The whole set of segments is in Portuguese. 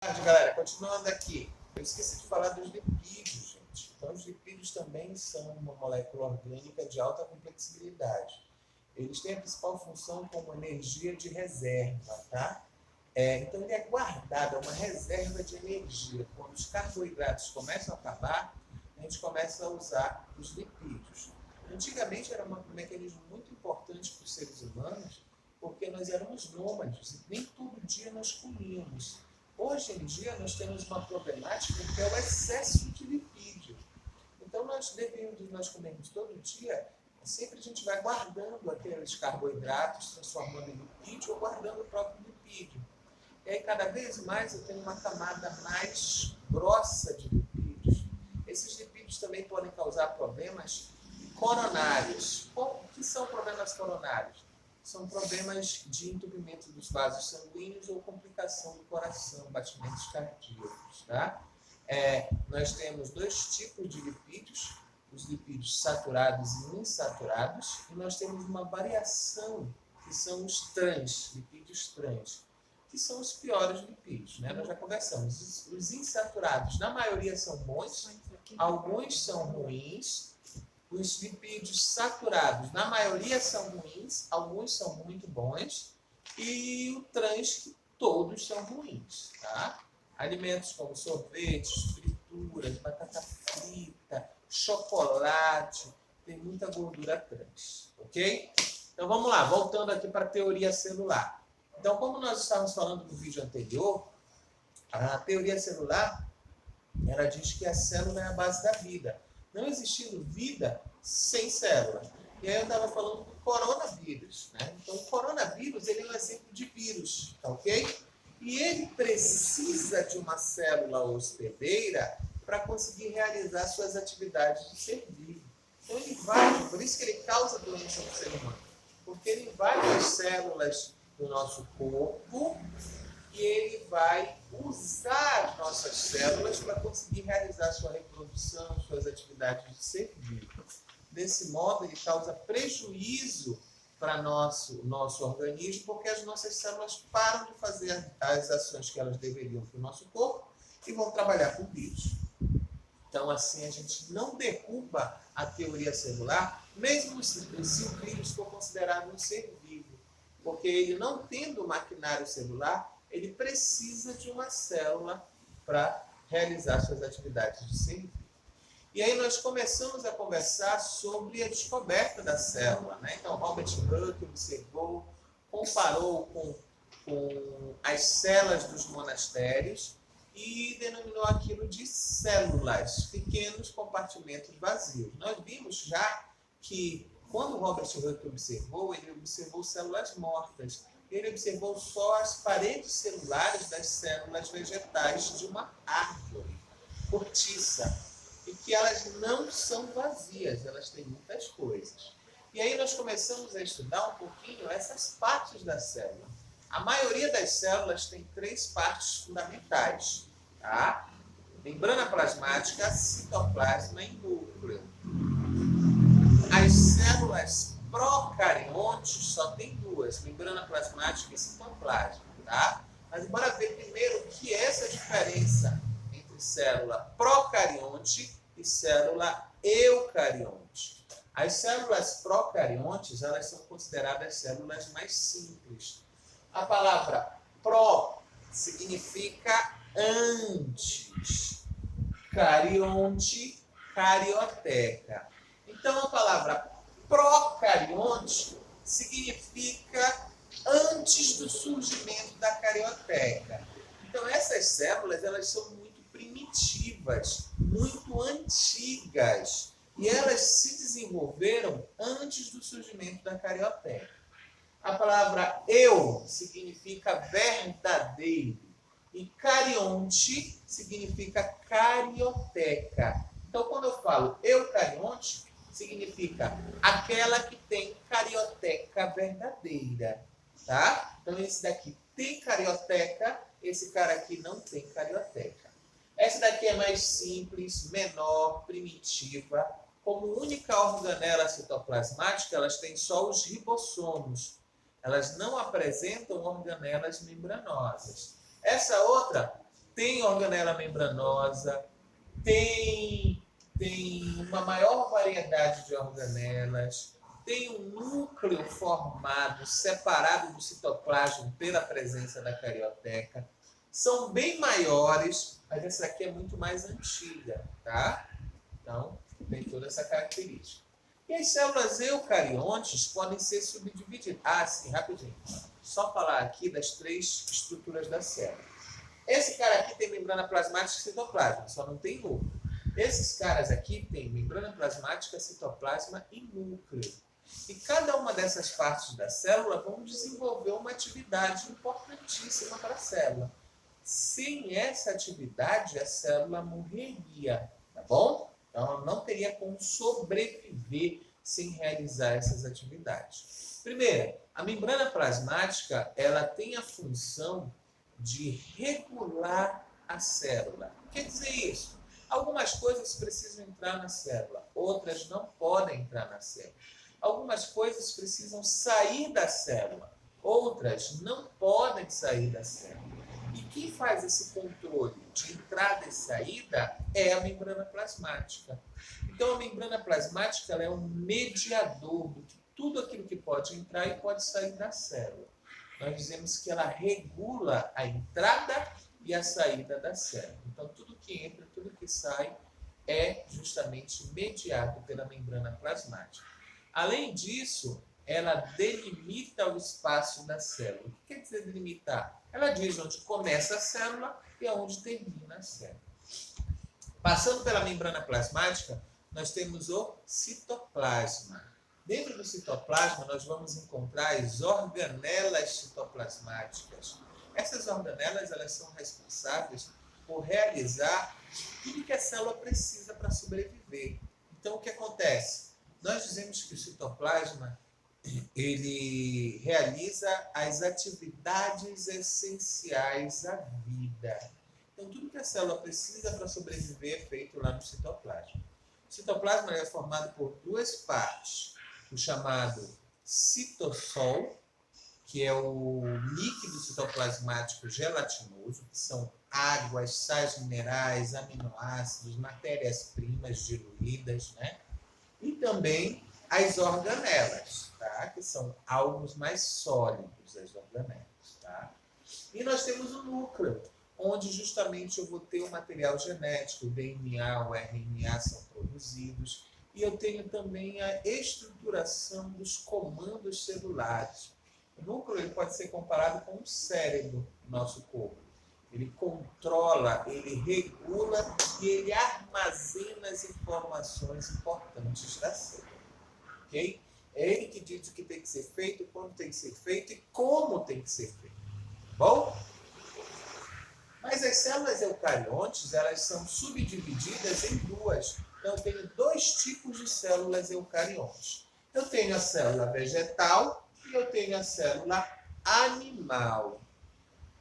tarde, galera. Continuando aqui, eu esqueci de falar dos lipídios, gente. Então, os lipídios também são uma molécula orgânica de alta complexibilidade. Eles têm a principal função como energia de reserva, tá? Então, ele é guardado, é uma reserva de energia. Quando os carboidratos começam a acabar, a gente começa a usar os lipídios. Antigamente era um mecanismo muito importante para os seres humanos, porque nós éramos nômades e nem todo dia nós comíamos. Hoje em dia nós temos uma problemática que é o excesso de lipídio. Então nós comemos todo dia, sempre a gente vai guardando aqueles carboidratos, transformando em lipídio ou guardando o próprio lipídio. E aí cada vez mais eu tenho uma camada mais grossa de lipídios. Esses lipídios também podem causar problemas coronários. O que são problemas coronários? São problemas de entupimento dos vasos sanguíneos ou complicação do coração, batimentos cardíacos. Tá? Nós temos dois tipos de lipídios, os lipídios saturados e insaturados, e nós temos uma variação, que são os trans, lipídios trans, que são os piores lipídios. Né? Nós já conversamos. Os insaturados, na maioria, são bons, alguns são ruins. Os lipídios saturados, na maioria, são ruins, alguns são muito bons, e o trans, todos são ruins. Tá? Alimentos como sorvetes, frituras, batata frita, chocolate, tem muita gordura trans. Ok? Então vamos lá, voltando aqui para a teoria celular. Então, como nós estávamos falando no vídeo anterior, a teoria celular, ela diz que a célula é a base da vida. Não existindo vida sem célula. E aí eu estava falando do coronavírus. Né? Então, o coronavírus ele é um exemplo de vírus, tá ok? E ele precisa de uma célula hospedeira para conseguir realizar suas atividades de ser vivo. Então, ele invade, por isso que ele causa doença no ser humano. Porque ele invade as células do nosso corpo e ele vai usar as nossas células para conseguir realizar sua reprodução, suas atividades de ser vivo. Desse modo, ele causa prejuízo para nosso organismo, porque as nossas células param de fazer as ações que elas deveriam para o nosso corpo e vão trabalhar com o vírus. Então, assim, a gente não derruba a teoria celular, mesmo se o vírus for considerado um ser vivo. Porque ele não tendo maquinário celular, ele precisa de uma célula para realizar suas atividades de ser vivo. E aí nós começamos a conversar sobre a descoberta da célula. Né? Então, Robert Hooke observou, comparou com as celas dos monastérios e denominou aquilo de células, pequenos compartimentos vazios. Nós vimos já que quando Robert Hooke observou, ele observou células mortas. Ele observou só as paredes celulares das células vegetais de uma árvore cortiça. E que elas não são vazias, elas têm muitas coisas. E aí nós começamos a estudar um pouquinho essas partes da célula. A maioria das células tem 3 partes fundamentais. Tá? Membrana plasmática, citoplasma e núcleo. As células procariontes só tem 2, membrana plasmática e citoplasma. Tá? Mas bora ver primeiro o que é essa diferença entre célula procarionte e célula eucarionte. As células procariontes, elas são consideradas células mais simples. A palavra pró significa antes, carionte, carioteca. Então, a palavra procarionte significa antes do surgimento da carioteca. Então, essas células, elas são muito primitivas, muito antigas, e elas se desenvolveram antes do surgimento da carioteca. A palavra eu significa verdadeiro, e carionte significa carioteca. Então, quando eu falo eucarionte, significa aquela que tem carioteca verdadeira. Tá? Então, esse daqui tem carioteca, esse cara aqui não tem carioteca. Essa daqui é mais simples, menor, primitiva. Como única organela citoplasmática, elas têm só os ribossomos. Elas não apresentam organelas membranosas. Essa outra tem organela membranosa, tem uma maior variedade de organelas, tem um núcleo formado, separado do citoplasma pela presença da carioteca. São bem maiores, mas essa aqui é muito mais antiga, tá? Então, tem toda essa característica. E as células eucariontes podem ser subdivididas. Ah, sim, rapidinho. Só falar aqui das 3 estruturas da célula. Esse cara aqui tem membrana plasmática e citoplasma, só não tem núcleo. Esses caras aqui têm membrana plasmática, citoplasma e núcleo. E cada uma dessas partes da célula vão desenvolver uma atividade importantíssima para a célula. Sem essa atividade, a célula morreria, tá bom? Então, ela não teria como sobreviver sem realizar essas atividades. Primeiro, a membrana plasmática, ela tem a função de regular a célula. Quer dizer isso? Algumas coisas precisam entrar na célula, outras não podem entrar na célula. Algumas coisas precisam sair da célula, outras não podem sair da célula. E quem faz esse controle de entrada e saída é a membrana plasmática. Então, a membrana plasmática ela é um mediador de tudo aquilo que pode entrar e pode sair da célula. Nós dizemos que ela regula a entrada e a saída da célula. Então, tudo que entra, tudo que sai é justamente mediado pela membrana plasmática. Além disso, ela delimita o espaço da célula. O que quer dizer delimitar? Ela diz onde começa a célula e aonde termina a célula. Passando pela membrana plasmática, nós temos o citoplasma. Dentro do citoplasma, nós vamos encontrar as organelas citoplasmáticas. Essas organelas elas são responsáveis por realizar tudo que a célula precisa para sobreviver. Então, o que acontece? Nós dizemos que o citoplasma ele realiza as atividades essenciais à vida. Então, tudo que a célula precisa para sobreviver é feito lá no citoplasma. O citoplasma é formado por 2 partes. O chamado citossol, que é o líquido citoplasmático gelatinoso, que são águas, sais minerais, aminoácidos, matérias-primas diluídas, né? E também as organelas, tá? Que são algos mais sólidos, as organelas. Tá? E nós temos o núcleo, onde justamente eu vou ter o material genético, o DNA, o RNA são produzidos, e eu tenho também a estruturação dos comandos celulares. O núcleo ele pode ser comparado com o cérebro do nosso corpo. Ele controla, ele regula e ele armazena as informações importantes da célula. Okay? É ele que diz o que tem que ser feito, quando tem que ser feito e como tem que ser feito. Bom? Mas as células eucariontes, elas são subdivididas em 2. Então, eu tenho 2 tipos de células eucariontes. Eu tenho a célula vegetal e eu tenho a célula animal.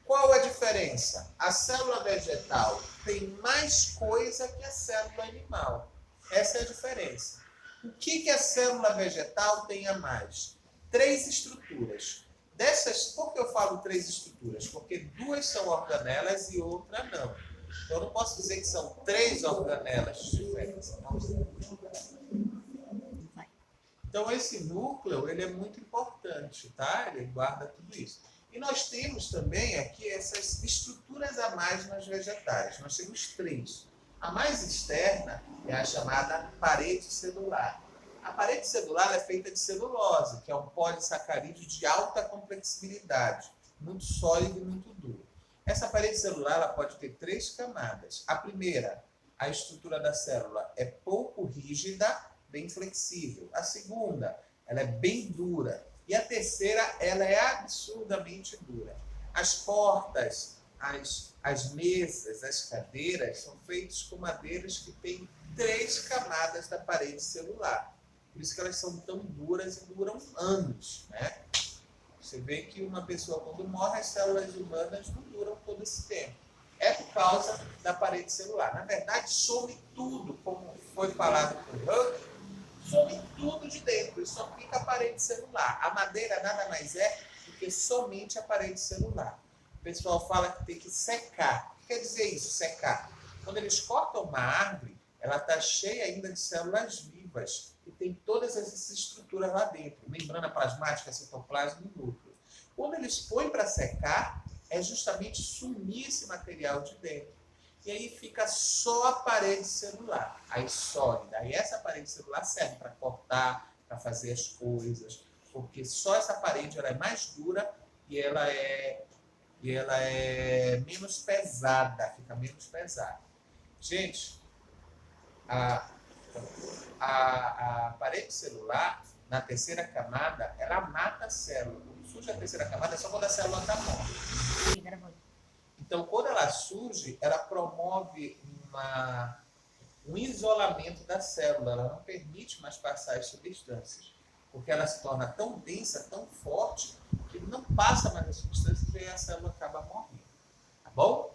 Qual a diferença? A célula vegetal tem mais coisa que a célula animal. Essa é a diferença. O que a célula vegetal tem a mais? 3 estruturas. Dessas, por que eu falo 3 estruturas? Porque 2 são organelas e outra não. Então, eu não posso dizer que são 3 organelas diferentes. Então, esse núcleo ele é muito importante, tá? Ele guarda tudo isso. E nós temos também aqui essas estruturas a mais nas vegetais. Nós temos 3. A mais externa é a chamada parede celular. A parede celular é feita de celulose, que é um polissacarídeo de alta complexibilidade, muito sólido e muito duro. Essa parede celular ela pode ter 3 camadas. A primeira, a estrutura da célula é pouco rígida, bem flexível. A segunda, ela é bem dura. E a terceira, ela é absurdamente dura. As portas, as mesas, as cadeiras são feitas com madeiras que têm 3 camadas da parede celular. Por isso que elas são tão duras e duram anos, né? Você vê que uma pessoa, quando morre, as células humanas não duram todo esse tempo. É por causa da parede celular. Na verdade, some tudo, como foi falado por Huck, some tudo de dentro, e só fica a parede celular. A madeira nada mais é do que somente a parede celular. O pessoal fala que tem que secar. quer dizer isso, secar? Quando eles cortam uma árvore, ela está cheia ainda de células vivas e tem todas essas estruturas lá dentro, membrana plasmática, citoplasma e núcleo. Quando eles põem para secar, é justamente sumir esse material de dentro. E aí fica só a parede celular, aí sólida. Aí essa parede celular serve para cortar, para fazer as coisas, porque só essa parede ela é mais dura e ela é menos pesada, fica menos pesada. Gente, a parede celular, na terceira camada, ela mata a célula. Quando surge a terceira camada é só quando a célula está morta. Então, quando ela surge, ela promove um isolamento da célula. Ela não permite mais passar as substâncias, porque ela se torna tão densa, tão forte, que não passa mais as substâncias e a célula acaba morrendo. Tá bom?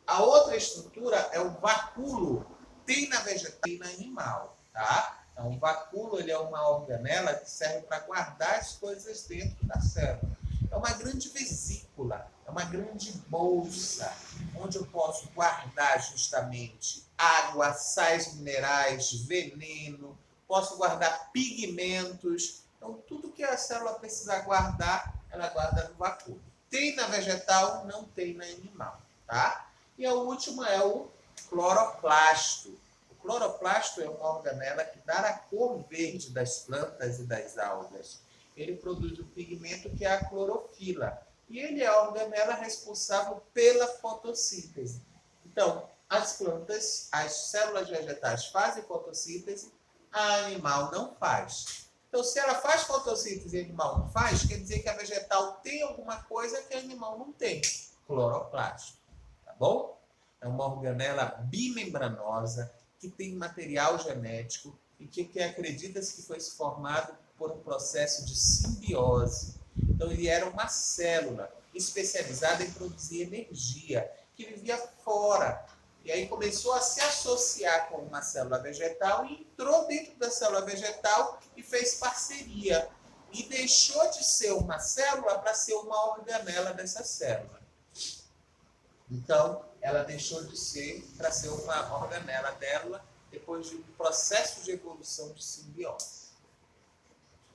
A outra estrutura é o vacúolo. Tem na vegetal, tem na animal. Tá? Então, o vacúolo ele é uma organela que serve para guardar as coisas dentro da célula. É uma grande vesícula, é uma grande bolsa, onde eu posso guardar justamente água, sais minerais, veneno, posso guardar pigmentos. Então, tudo que a célula precisa guardar, ela guarda no vacúolo. Tem na vegetal, não tem na animal. Tá? E a última é o cloroplasto. O cloroplasto é uma organela que dá a cor verde das plantas e das algas. Ele produz o pigmento que é a clorofila. E ele é a organela responsável pela fotossíntese. Então, as plantas, as células vegetais fazem fotossíntese, a animal não faz. Então, se ela faz fotossíntese e o animal não faz, quer dizer que a vegetal tem alguma coisa que o animal não tem. Cloroplasto. Tá bom? É uma organela bimembranosa que tem material genético e que acredita-se que foi formado por um processo de simbiose. Então, ele era uma célula especializada em produzir energia, que vivia fora. E aí começou a se associar com uma célula vegetal e entrou dentro da célula vegetal e fez parceria. E deixou de ser uma célula para ser uma organela dessa célula. Então, ela deixou de ser para ser uma organela dela depois de um processo de evolução de simbiose.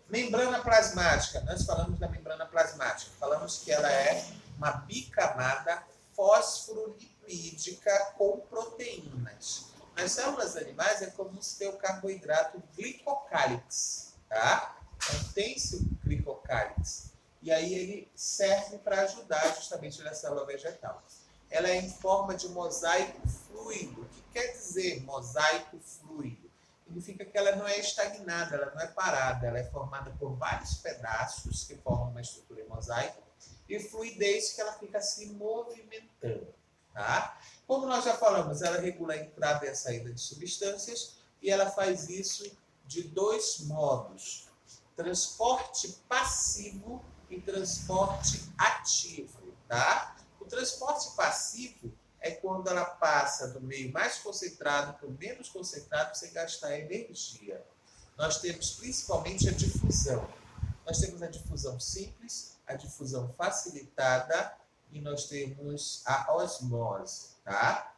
Membrana plasmática. Nós falamos da membrana plasmática. Falamos que ela é uma bicamada fosfolipídica com proteínas. Nas células animais é comum se ter o carboidrato glicocálix. Tá? Então, tem-se o glicocálix. E aí ele serve para ajudar justamente na célula vegetal. Ela é em forma de mosaico fluido. O que quer dizer mosaico fluido? Significa que ela não é estagnada, ela não é parada, ela é formada por vários pedaços que formam uma estrutura em mosaico e fluidez que ela fica se movimentando. Tá? Como nós já falamos, ela regula a entrada e a saída de substâncias e ela faz isso de dois modos: transporte passivo e transporte ativo. Tá? O transporte passivo é quando ela passa do meio mais concentrado para o menos concentrado sem gastar energia. Nós temos principalmente a difusão. Nós temos a difusão simples, a difusão facilitada e nós temos a osmose. Tá?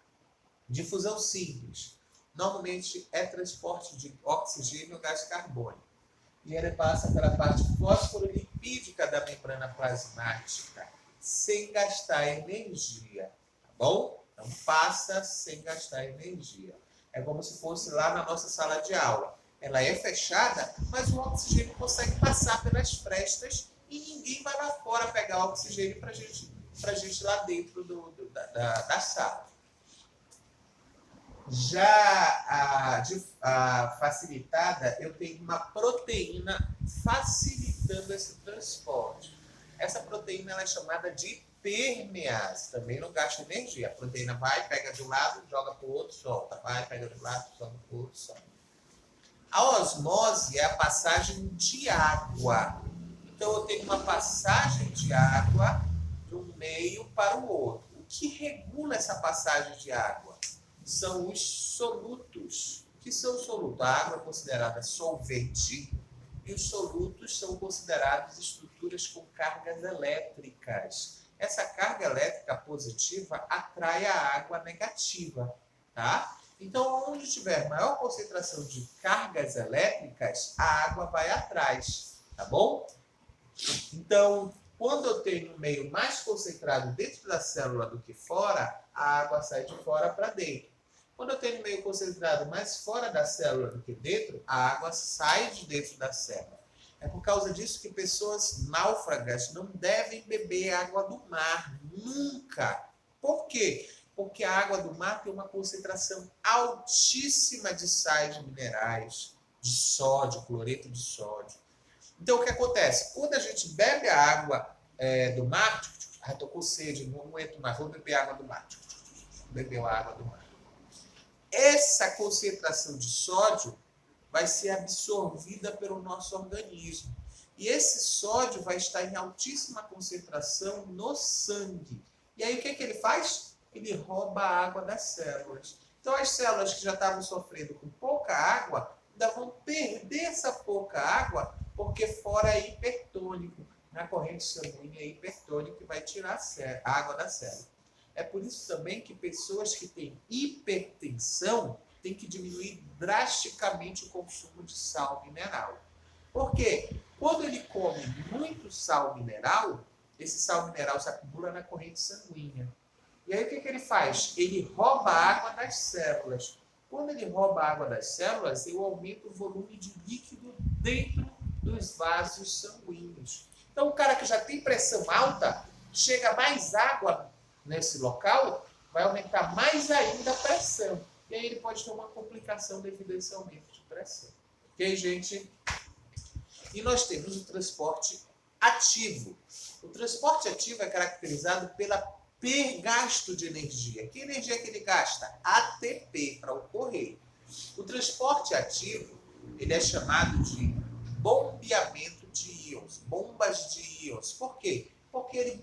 Difusão simples. Normalmente é transporte de oxigênio e gás carbônico. E ele passa pela parte fosfolipídica da membrana plasmática, sem gastar energia. Bom, então passa sem gastar energia. É como se fosse lá na nossa sala de aula. Ela é fechada, mas o oxigênio consegue passar pelas frestas e ninguém vai lá fora pegar o oxigênio para gente lá dentro da sala. Já a facilitada, eu tenho uma proteína facilitando esse transporte. Essa proteína ela é chamada de permease, também não gasta energia. A proteína vai, pega de um lado, joga para o outro, solta. Vai, pega de um lado, joga para o outro, solta. A osmose é a passagem de água. Então, eu tenho uma passagem de água de um meio para o outro. O que regula essa passagem de água? São os solutos. O que são os solutos? A água é considerada solvente e os solutos são considerados estruturas com cargas elétricas. essa carga elétrica positiva atrai a água negativa, tá? Então, onde tiver maior concentração de cargas elétricas, a água vai atrás, tá bom? Então, quando eu tenho um meio mais concentrado dentro da célula do que fora, a água sai de fora para dentro. Quando eu tenho um meio concentrado mais fora da célula do que dentro, a água sai de dentro da célula. É por causa disso que pessoas náufragas não devem beber água do mar, nunca. Por quê? Porque a água do mar tem uma concentração altíssima de sais minerais, de sódio, cloreto de sódio. Então, o que acontece? Quando a gente bebe a água do mar, estou com sede, não aguento mais, vou beber água do mar. Bebeu a água do mar. Essa concentração de sódio vai ser absorvida pelo nosso organismo. E esse sódio vai estar em altíssima concentração no sangue. E aí, o que ele faz? Ele rouba a água das células. Então, as células que já estavam sofrendo com pouca água, ainda vão perder essa pouca água, porque fora é hipertônico. Na corrente sanguínea é hipertônico e vai tirar a água da célula. É por isso também que pessoas que têm hipertensão têm que diminuir drasticamente o consumo de sal mineral. Por quê? Quando ele come muito sal mineral, esse sal mineral se acumula na corrente sanguínea. E aí o que ele faz? Ele rouba a água das células. Quando ele rouba a água das células, ele aumenta o volume de líquido dentro dos vasos sanguíneos. Então, o cara que já tem pressão alta, chega mais água nesse local, vai aumentar mais ainda a pressão. E aí ele pode ter uma complicação devido a esse aumento de pressão. Ok, gente? E nós temos o transporte ativo. O transporte ativo é caracterizado pela pergasto de energia. Que energia que ele gasta? ATP, para ocorrer. O transporte ativo, ele é chamado de bombeamento de íons, bombas de íons. Por quê? Porque ele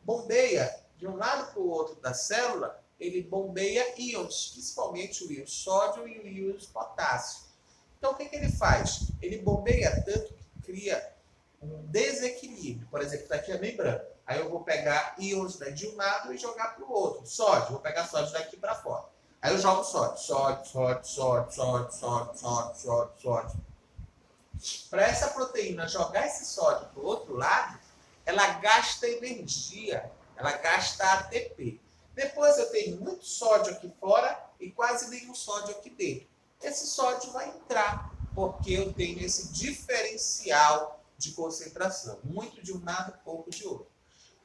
bombeia de um lado para o outro da célula, ele bombeia íons, principalmente o íon sódio e o íon potássio. Então, o que ele faz? Ele bombeia tanto que cria um desequilíbrio. Por exemplo, está aqui a membrana. Aí eu vou pegar íons de um lado e jogar para o outro. Sódio, vou pegar sódio daqui para fora. Aí eu jogo sódio. Para essa proteína jogar esse sódio para o outro lado, ela gasta energia, ela gasta ATP. Depois eu tenho muito sódio aqui fora e quase nenhum sódio aqui dentro. Esse sódio vai entrar, porque eu tenho esse diferencial de concentração. Muito de um lado, pouco de outro.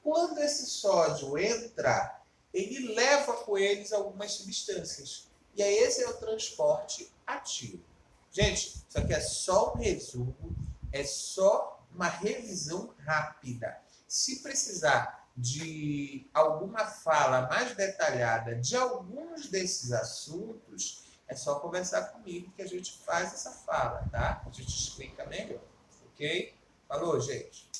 Quando esse sódio entra, ele leva com eles algumas substâncias. E aí esse é o transporte ativo. Gente, isso aqui é só um resumo, é só uma revisão rápida. Se precisar de alguma fala mais detalhada de alguns desses assuntos, é só conversar comigo que a gente faz essa fala, tá? A gente explica melhor, ok? Falou, gente?